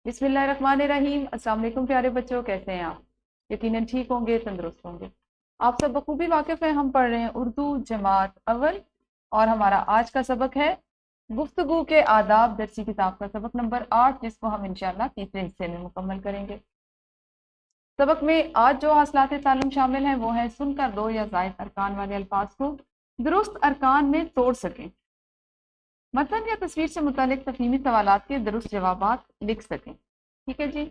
بسم اللہ الرحمن الرحیم۔ السلام علیکم پیارے بچوں، کیسے ہیں آپ؟ یقیناً ٹھیک ہوں گے، تندرست ہوں گے۔ آپ سب بخوبی واقف ہیں، ہم پڑھ رہے ہیں اردو جماعت اول، اور ہمارا آج کا سبق ہے گفتگو کے آداب، درسی کتاب کا سبق نمبر 8، جس کو ہم انشاءاللہ تیسرے حصے میں مکمل کریں گے۔ سبق میں آج جو حاصلات تعلم شامل ہیں وہ ہیں سن کر دو یا زائد ارکان والے الفاظ کو درست ارکان میں توڑ سکیں، متن یا تصویر سے متعلق تفہیمی سوالات کے درست جوابات لکھ سکیں۔ ٹھیک ہے جی،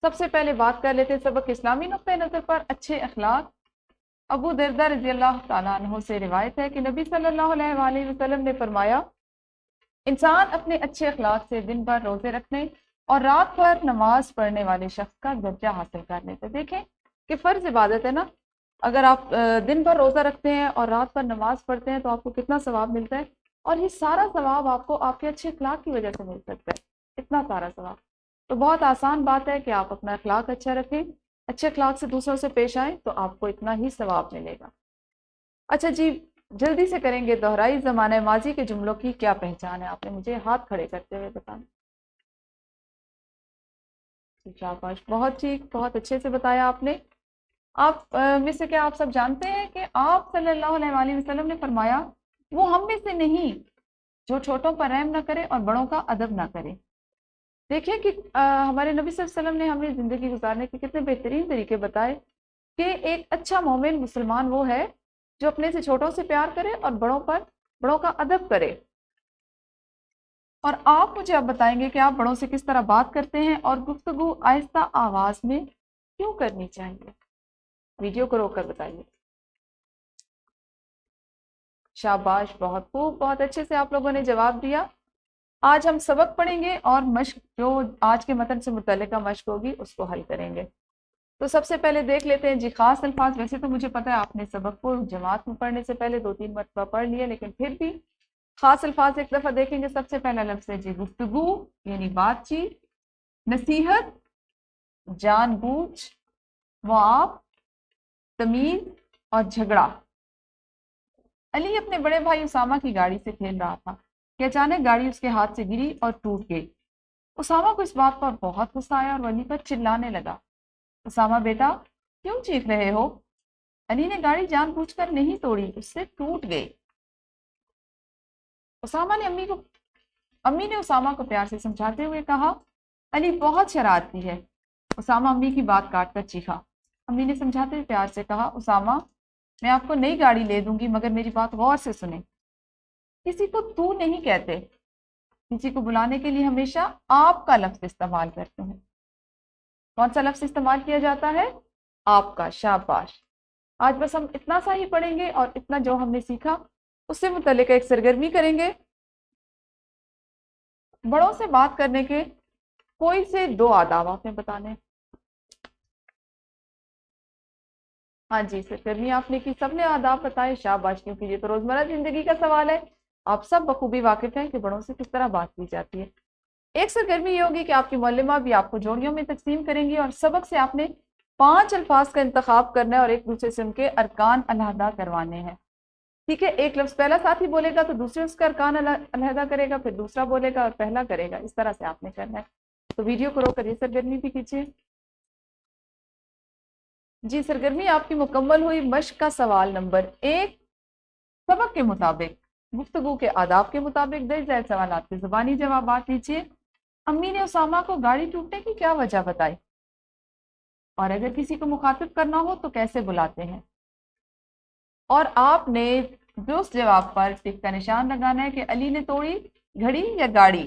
سب سے پہلے بات کر لیتے ہیں سبق اسلامی نقطۂ نظر پر اچھے اخلاق۔ ابو دردہ رضی اللہ تعالیٰ عنہ سے روایت ہے کہ نبی صلی اللہ علیہ وآلہ وسلم نے فرمایا، انسان اپنے اچھے اخلاق سے دن بھر روزے رکھنے اور رات بھر نماز پڑھنے والے شخص کا درجہ حاصل کر لیتے۔ دیکھیں کہ فرض عبادت ہے نا، اگر آپ دن بھر روزہ رکھتے ہیں اور رات بھر نماز پڑھتے ہیں تو آپ کو کتنا ثواب ملتا ہے، اور یہ سارا ثواب آپ کو آپ کے اچھے اخلاق کی وجہ سے مل سکتا ہے، اتنا سارا ثواب۔ تو بہت آسان بات ہے کہ آپ اپنا اخلاق اچھا رکھیں، اچھے اخلاق سے دوسروں سے پیش آئیں تو آپ کو اتنا ہی ثواب ملے گا۔ اچھا جی، جلدی سے کریں گے دہرائی زمانہ ماضی کے جملوں کی کیا پہچان ہے؟ آپ نے مجھے ہاتھ کھڑے کرتے ہوئے بتانا۔ شاباش، بہت ٹھیک، بہت اچھے سے بتایا آپ نے۔ آپ میں سے کیا آپ سب جانتے ہیں کہ آپ صلی اللہ علیہ وآلہ وسلم نے فرمایا، وہ ہم میں سے نہیں جو چھوٹوں پر رحم نہ کرے اور بڑوں کا ادب نہ کرے۔ دیکھیں کہ ہمارے نبی صلی اللہ علیہ وسلم نے ہمیں زندگی گزارنے کے کتنے بہترین طریقے بتائے کہ ایک اچھا مومن مسلمان وہ ہے جو اپنے سے چھوٹوں سے پیار کرے اور بڑوں کا ادب کرے۔ اور آپ مجھے اب بتائیں گے کہ آپ بڑوں سے کس طرح بات کرتے ہیں اور گفتگو آہستہ آواز میں کیوں کرنی چاہیے؟ ویڈیو کو روک کر بتائیے۔ شاباش، بہت خوب، بہت اچھے سے آپ لوگوں نے جواب دیا۔ آج ہم سبق پڑھیں گے اور مشق جو آج کے متن سے متعلقہ مشق ہوگی اس کو حل کریں گے۔ تو سب سے پہلے دیکھ لیتے ہیں جی خاص الفاظ۔ ویسے تو مجھے پتا ہے آپ نے سبق کو جماعت میں پڑھنے سے پہلے 2-3 مرتبہ پڑھ لیا، لیکن پھر بھی خاص الفاظ ایک دفعہ دیکھیں گے۔ سب سے پہلا لفظ ہے جی گفتگو، یعنی بات چیت، نصیحت، جان بوجھ، معاف، تمیز اور جھگڑا۔ علی اپنے بڑے بھائی اسامہ کی گاڑی سے کھیل رہا تھا کہ اچانک گاڑی اس کے ہاتھ سے گری اور ٹوٹ گئی۔ اسامہ کو اس بات پر بہت غصہ آیا اور وہ علی پر چلانے لگا، اسامہ بیٹا کیوں چیخ رہے ہو؟ علی نے گاڑی جان بوجھ کر نہیں توڑی، اس سے ٹوٹ گئی۔ امی نے اسامہ کو پیار سے سمجھاتے ہوئے کہا، علی بہت شرارتی ہے۔ اسامہ امی کی بات کاٹ کر چیخا۔ امی نے سمجھاتے ہوئے پیار سے کہا، اسامہ میں آپ کو نئی گاڑی لے دوں گی، مگر میری بات غور سے سنیں۔ کسی کو تو نہیں کہتے، کسی کو بلانے کے لیے ہمیشہ آپ کا لفظ استعمال کرتے ہیں۔ کون سا لفظ استعمال کیا جاتا ہے؟ آپ کا۔ شاباش۔ آج بس ہم اتنا سا ہی پڑھیں گے اور اتنا جو ہم نے سیکھا اس سے متعلق ایک سرگرمی کریں گے۔ بڑوں سے بات کرنے کے کوئی سے 2 آداب آپ نے بتانے۔ ہاں جی، سرگرمی آپ نے کی، سب نے آداب بتائے، شاباش، کیونکہ یہ تو روزمرہ زندگی کا سوال ہے۔ آپ سب بخوبی واقف ہیں کہ بڑوں سے کس طرح بات کی جاتی ہے۔ ایک سرگرمی یہ ہوگی کہ آپ کی معلمہ بھی آپ کو جوڑیوں میں تقسیم کریں گی اور سبق سے آپ نے 5 الفاظ کا انتخاب کرنا ہے اور ایک دوسرے سے ان کے ارکان علیحدہ کروانے ہیں۔ ٹھیک ہے، ایک لفظ پہلا ساتھی بولے گا تو دوسرے اس کا ارکان علیحدہ کرے گا، پھر دوسرا بولے گا اور پہلا کرے گا، اس طرح سے آپ نے کرنا ہے۔ تو ویڈیو کو روک کر یہ سرگرمی بھی کیجیے۔ جی، سرگرمی آپ کی مکمل ہوئی۔ مشق کا سوال نمبر 1، سبق کے مطابق گفتگو کے آداب کے مطابق درج ذیل سوالات کے زبانی جوابات دیجیے۔ امی نے اسامہ کو گاڑی ٹوٹنے کی کیا وجہ بتائی؟ اور اگر کسی کو مخاطب کرنا ہو تو کیسے بلاتے ہیں؟ اور آپ نے درست جواب پر ٹک کا نشان لگانا ہے کہ علی نے توڑی گھڑی یا گاڑی،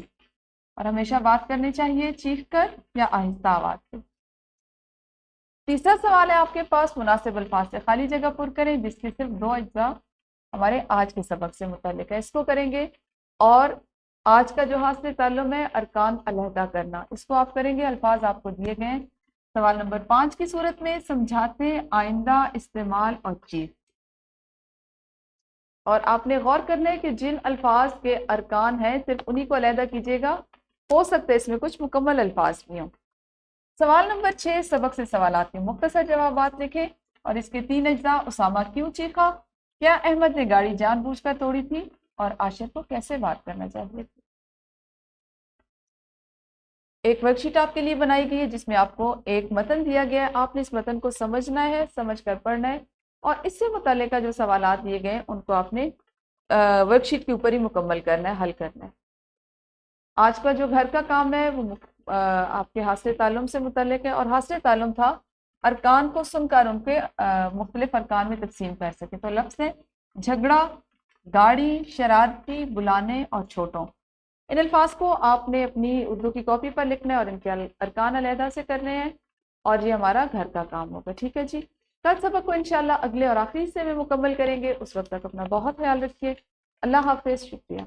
اور ہمیشہ بات کرنی چاہیے چیخ کر یا آہستہ آواز سے۔ تیسرا سوال ہے آپ کے پاس، مناسب الفاظ سے خالی جگہ پر کریں، جس کے صرف 2 اجزاء ہمارے آج کے سبق سے متعلق ہے، اس کو کریں گے۔ اور آج کا جو حاصل تعلم ہے ارکان علیحدہ کرنا، اس کو آپ کریں گے۔ الفاظ آپ کو دیے گئے ہیں سوال نمبر 5 کی صورت میں، سمجھاتے، آئندہ، استعمال اور چیز۔ اور آپ نے غور کرنا ہے کہ جن الفاظ کے ارکان ہیں صرف انہی کو علیحدہ کیجیے گا، ہو سکتا ہے اس میں کچھ مکمل الفاظ بھی ہوں۔ سوال نمبر 6، سبق سے سوالات کے مختصر جوابات لکھیں اور اس کے 3 اجزاء۔ اسامہ کیوں چیخا؟ کیا احمد نے گاڑی جان بوجھ کر توڑی تھی؟ اور عاشق کو کیسے بات کرنا چاہیے تھی؟ ایک ورک شیٹ آپ کے لیے بنائی گئی ہے جس میں آپ کو ایک متن دیا گیا ہے، آپ نے اس متن کو سمجھنا ہے، سمجھ کر پڑھنا ہے، اور اس سے متعلقہ جو سوالات دیے گئے ہیں ان کو آپ نے ورک شیٹ کے اوپر ہی مکمل کرنا ہے، حل کرنا ہے۔ آج کا جو گھر کا کام ہے وہ آپ کے حاصل تعلم سے متعلق ہے، اور حاصل تعلم تھا ارکان کو سن کر ان کے مختلف ارکان میں تقسیم کر سکے۔ تو لفظ ہے جھگڑا، گاڑی، شرارتی، بلانے اور چھوٹوں۔ ان الفاظ کو آپ نے اپنی اردو کی کاپی پر لکھنا ہے اور ان کے ارکان علیحدہ سے کرنے ہیں، اور یہ ہمارا گھر کا کام ہوگا، ٹھیک ہے جی۔ کل سبق کو انشاءاللہ اگلے اور آخری حصے میں مکمل کریں گے، اس وقت تک اپنا بہت خیال رکھیے۔ اللہ حافظ، شکریہ۔